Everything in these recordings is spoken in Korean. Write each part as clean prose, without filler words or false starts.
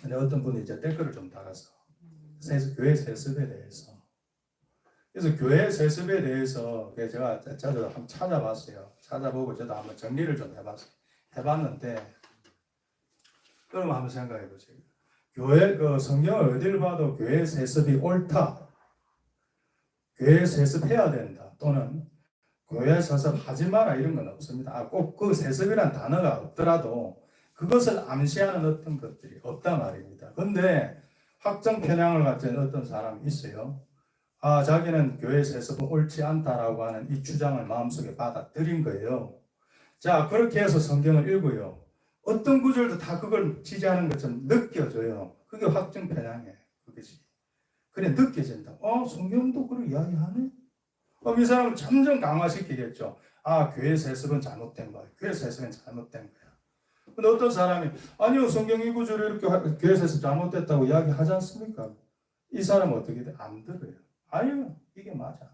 근데 어떤 분이 이제 댓글을 좀 달아서 교회 세습에 대해서, 그래서 교회 세습에 대해서 제가 자주 한번 찾아봤어요. 찾아보고 저도 한번 정리를 좀 해봤는데, 그럼 한번 생각해 보세요. 교회 성경을 어디를 봐도 교회 세습이 옳다, 교회 세습해야 된다, 또는 교회 세습하지 마라 이런 건 없습니다. 꼭 그 세습이란 단어가 없더라도 그것을 암시하는 어떤 것들이 없다 말입니다. 근데 확정 편향을 가진 어떤 사람이 있어요. 자기는 교회 세습은 옳지 않다라고 하는 이 주장을 마음속에 받아들인 거예요. 자, 그렇게 해서 성경을 읽어요. 어떤 구절도 다 그걸 지지하는 것처럼 느껴져요. 그게 확정 편향이에요. 그것이. 그래, 느껴진다. 성경도 그걸 이야기하네? 이 사람을 점점 강화시키겠죠. 교회 세습은 잘못된 거야. 교회 세습은 잘못된 거야. 근데 어떤 사람이, 아니요, 성경 이 구절에 이렇게 교회 세습 잘못됐다고 이야기하지 않습니까? 이 사람은 어떻게 돼? 안 들어요. 아니요, 이게 맞아.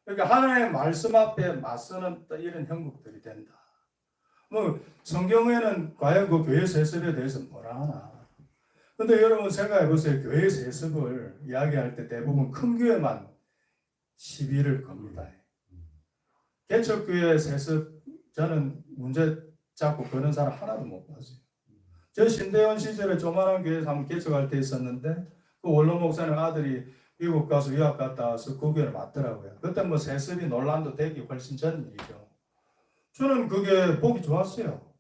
그러니까 하나님의 말씀 앞에 맞서는 이런 형국들이 된다. 성경에는 과연 그 교회 세습에 대해서 뭐라 하나? 근데 여러분 생각해 보세요. 교회 세습을 이야기할 때 대부분 큰 교회만 시비를 겁니다. 개척교회 세습, 저는 문제 잡고 그런 사람 하나도 못 봤어요. 저 신대원 시절에 조만한 교회에서 한번 개척할 때 있었는데, 그 원로 목사님 아들이 미국 가서 유학 갔다 와서 그 교회를 맡더라고요. 그때 세습이 논란도 되기 훨씬 전 일이죠. 저는 그게 보기 좋았어요.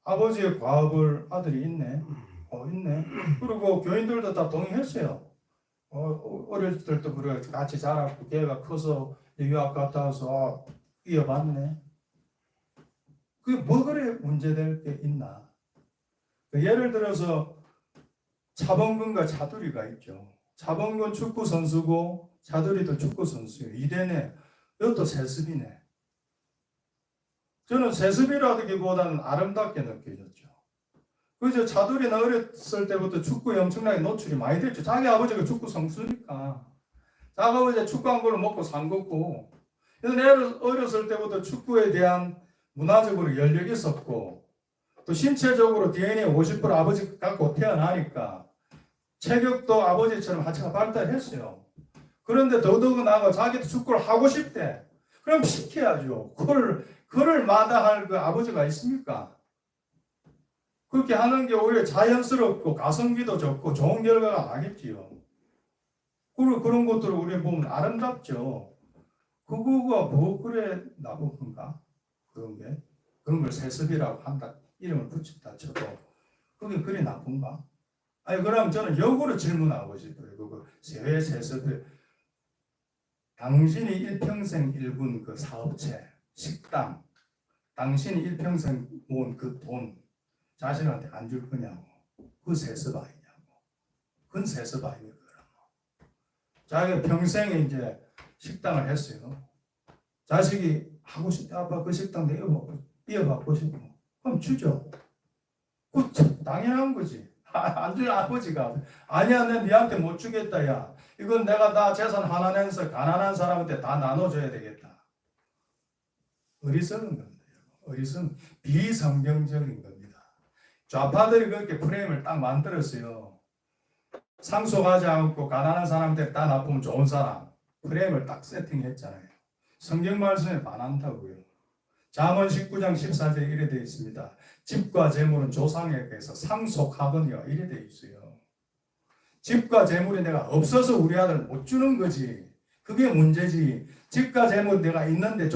아버지의 과업을 아들이 있네. 있네. 그리고 교인들도 다 동의했어요. 어릴 때도 그래 같이 자랐고 걔가 커서 유학 갔다 와서 이어봤네. 그게 뭐 그래 문제될 게 있나? 예를 들어서 차범근과 차두리가 있죠. 차범근 축구 선수고 차두리도 축구 선수예요. 이대네. 이것도 세습이네. 저는 세습이라기보다는 아름답게 느껴졌죠. 그죠? 차두리는 어렸을 때부터 축구에 엄청나게 노출이 많이 됐죠. 자기 아버지가 축구 선수니까. 자기 아버지가 축구 한 걸로 먹고 산 거고. 그래서 내가 어렸을 때부터 축구에 대한 문화적으로 열력이 있었고, 또 신체적으로 DNA 50% 아버지 갖고 태어나니까 체격도 아버지처럼 하체가 발달했어요. 그런데 더더군다나 자기도 축구를 하고 싶대. 그럼 시켜야죠. 그걸 마다할 그 아버지가 있습니까? 그렇게 하는 게 오히려 자연스럽고 가성비도 좋고 좋은 결과가 나겠지요. 그리고 그런 것들을 우리 보면 아름답죠. 그거가 뭐 그래 나쁜 건가? 그런 걸 세습이라고 한다. 이름을 붙였다 쳐도 그게 그리 나쁜가? 그럼 저는 역으로 질문하고 싶어요. 그거 왜 세습을? 당신이 일평생 일군 그 사업체, 식당, 당신이 일평생 모은 그 돈 자신한테 안 줄 거냐고. 그 세습 아니냐고. 그건 세습 아닙니까? 자기가 평생에 이제 식당을 했어요. 자식이 하고 싶다. 아빠 그 식당 내가 이어받고 싶어. 그럼 주죠. 그 당연한 거지. 안 줄 아버지가 아니야, 내가 니한테 못 주겠다. 야, 이건 내가 다 재산 하나 내서 가난한 사람한테 다 나눠줘야 되겠다. 어리석은 겁니다. 어리석은 비성경적인 겁니다. 좌파들이 그렇게 프레임을 딱 만들었어요. 상속하지 않고 가난한 사람한테 다 납으면 좋은 사람, 프레임을 딱 세팅했잖아요. 성경 말씀에 반한다고요. 잠언 19장 14절에 이래 되어 있습니다. 집과 재물은 조상에게서 상속하거니와 이래 되어 있어요. 집과 재물이 내가 없어서 우리 아들 못 주는 거지. 그게 문제지. 집과 재물 내가 있는데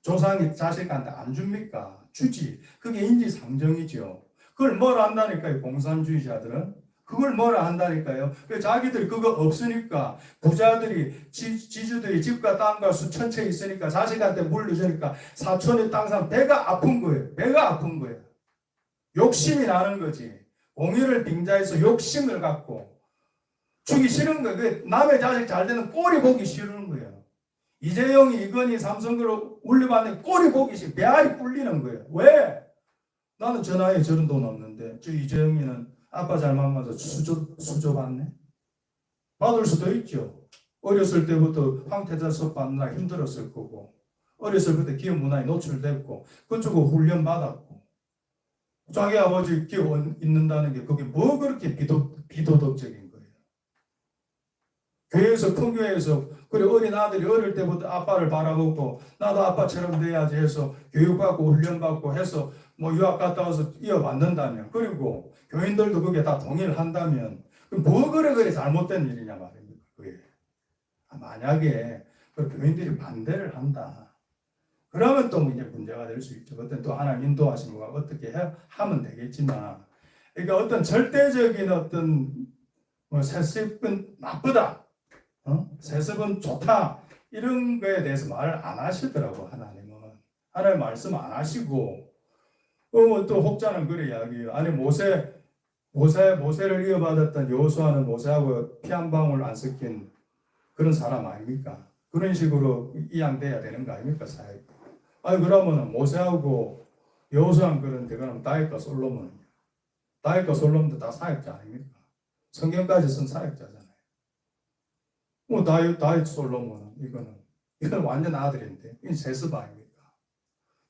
조상이 자식한테 안 줍니까? 주지. 그게 인지상정이죠. 그걸 뭘 한다니까요, 공산주의자들은. 그걸 뭐라 한다니까요. 자기들 그거 없으니까 부자들이 지주들이 집과 땅과 수천 채 있으니까 자식한테 물려주니까 사촌의 땅 사람 배가 아픈 거예요. 배가 아픈 거예요. 욕심이 나는 거지. 공의를 빙자해서 욕심을 갖고 주기 싫은 거예요. 남의 자식 잘 되는 꼴이 보기 싫은 거예요. 이재용이 이건희 삼성그룹 올려봤는데 꼴이 보기 싫어. 배알이 뿔리는 거예요. 왜? 나는 저 나이에 저런 돈 없는데 저 이재용이는 아빠 잘 만나서 수조 받네? 받을 수도 있죠. 어렸을 때부터 황태자 수업 받느라 힘들었을 거고 어렸을 때 기업 문화에 노출됐고 그쪽으로 훈련 받았고 자기 아버지 끼워 있는다는 게 그게 뭐 그렇게 비도덕적인 거예요. 교회에서 큰 교회에서 그래 어린 아들이 어릴 때부터 아빠를 바라보고 나도 아빠처럼 돼야지 해서 교육받고 훈련받고 해서 뭐 유학 갔다 와서 이어받는다면 그리고 교인들도 그게 다 동의를 한다면 뭐 그래 잘못된 일이냐 말입니다. 그게 만약에 그 교인들이 반대를 한다. 그러면 또 이제 문제가 될 수 있죠. 그때 또 하나님 인도하신 거가 어떻게 하면 되겠지만, 그러니까 어떤 절대적인 어떤 뭐 세습은 나쁘다, 세습은 좋다 이런 거에 대해서 말을 안 하시더라고 하나님은. 하나님 말씀 안 하시고, 또 혹자는 그래 이야기해요. 아니 모세를 이어받았던 여호수아는 모세하고 피 한 방울 안 섞인 그런 사람 아닙니까? 그런 식으로 이양돼야 되는 거 아닙니까 사회? 아니 그러면 모세하고 여호수아는 그런데 그럼 다윗과 솔로몬은요? 다윗과 솔로몬도 다 사역자 아닙니까? 성경까지 쓴 사역자잖아요. 뭐 다윗 솔로몬은 이건 완전 아들인데 이건 세습 아닙니까?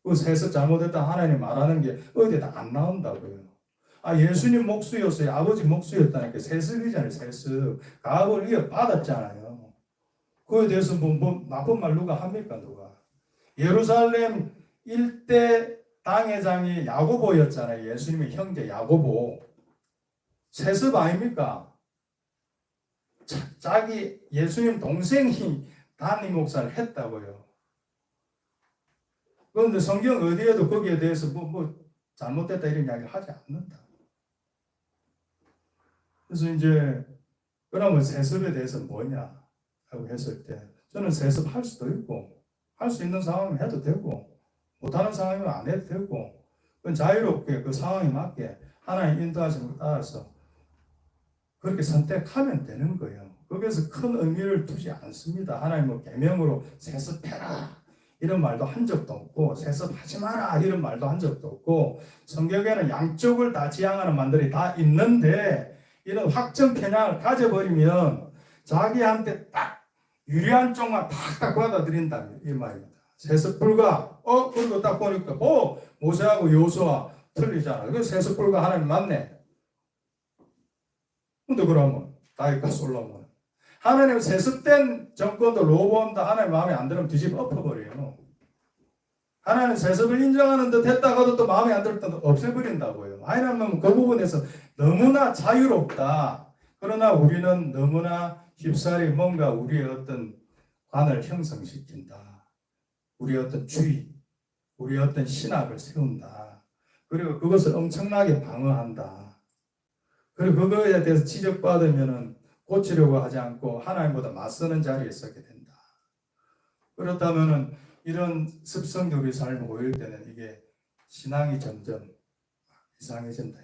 그 세습 잘못했다 하나님 말하는 게 어디에 다 안 나온다고요. 예수님 목수였어요. 아버지 목수였다니까 세습이잖아요. 세습. 가업을 이어받았잖아요. 그에 대해서 뭐 나쁜 말 누가 합니까 누가? 예루살렘 일대 당회장이 야고보였잖아요. 예수님의 형제 야고보. 세습 아닙니까? 자기 예수님 동생이 담임 목사를 했다고요. 그런데 성경 어디에도 거기에 대해서 뭐 잘못됐다 이런 이야기를 하지 않는다. 그래서 이제 그러면 세습에 대해서 뭐냐 하고 했을 때 저는 세습할 수도 있고 할 수 있는 상황이면 해도 되고 못하는 상황이면 안 해도 되고 그건 자유롭게 그 상황에 맞게 하나님 인도하심을 따라서 그렇게 선택하면 되는 거예요. 거기에서 큰 의미를 두지 않습니다. 하나님 뭐 계명으로 세습해라 이런 말도 한 적도 없고 세습하지 마라 이런 말도 한 적도 없고 성경에는 양쪽을 다 지향하는 말들이 다 있는데 이런 확정 편향을 가져버리면 자기한테 딱 유리한 쪽만 탁 받아들인다 이 말입니다. 세습 불가. 그리고 딱 보니까 모세하고 여호수아 틀리잖아. 그 세습 불가 하나님 맞네. 근데 그러면 다윗과 솔로몬 하나님 세습된 정권도 로보암도 하나님 마음에 안 들으면 뒤집어 엎어버려요. 하나님 세습을 인정하는 듯 했다가도 또 마음에 안 들 때 없애버린다고요. 하나님은 그 부분에서 너무나 자유롭다. 그러나 우리는 너무나 쉽사리 뭔가 우리의 어떤 관을 형성시킨다. 우리의 어떤 주의, 우리의 어떤 신학을 세운다. 그리고 그것을 엄청나게 방어한다. 그리고 그거에 대해서 지적받으면 고치려고 하지 않고 하나님보다 맞서는 자리에 서게 된다. 그렇다면 이런 습성이 우리 삶에 모일 때는 이게 신앙이 점점 이상해진다.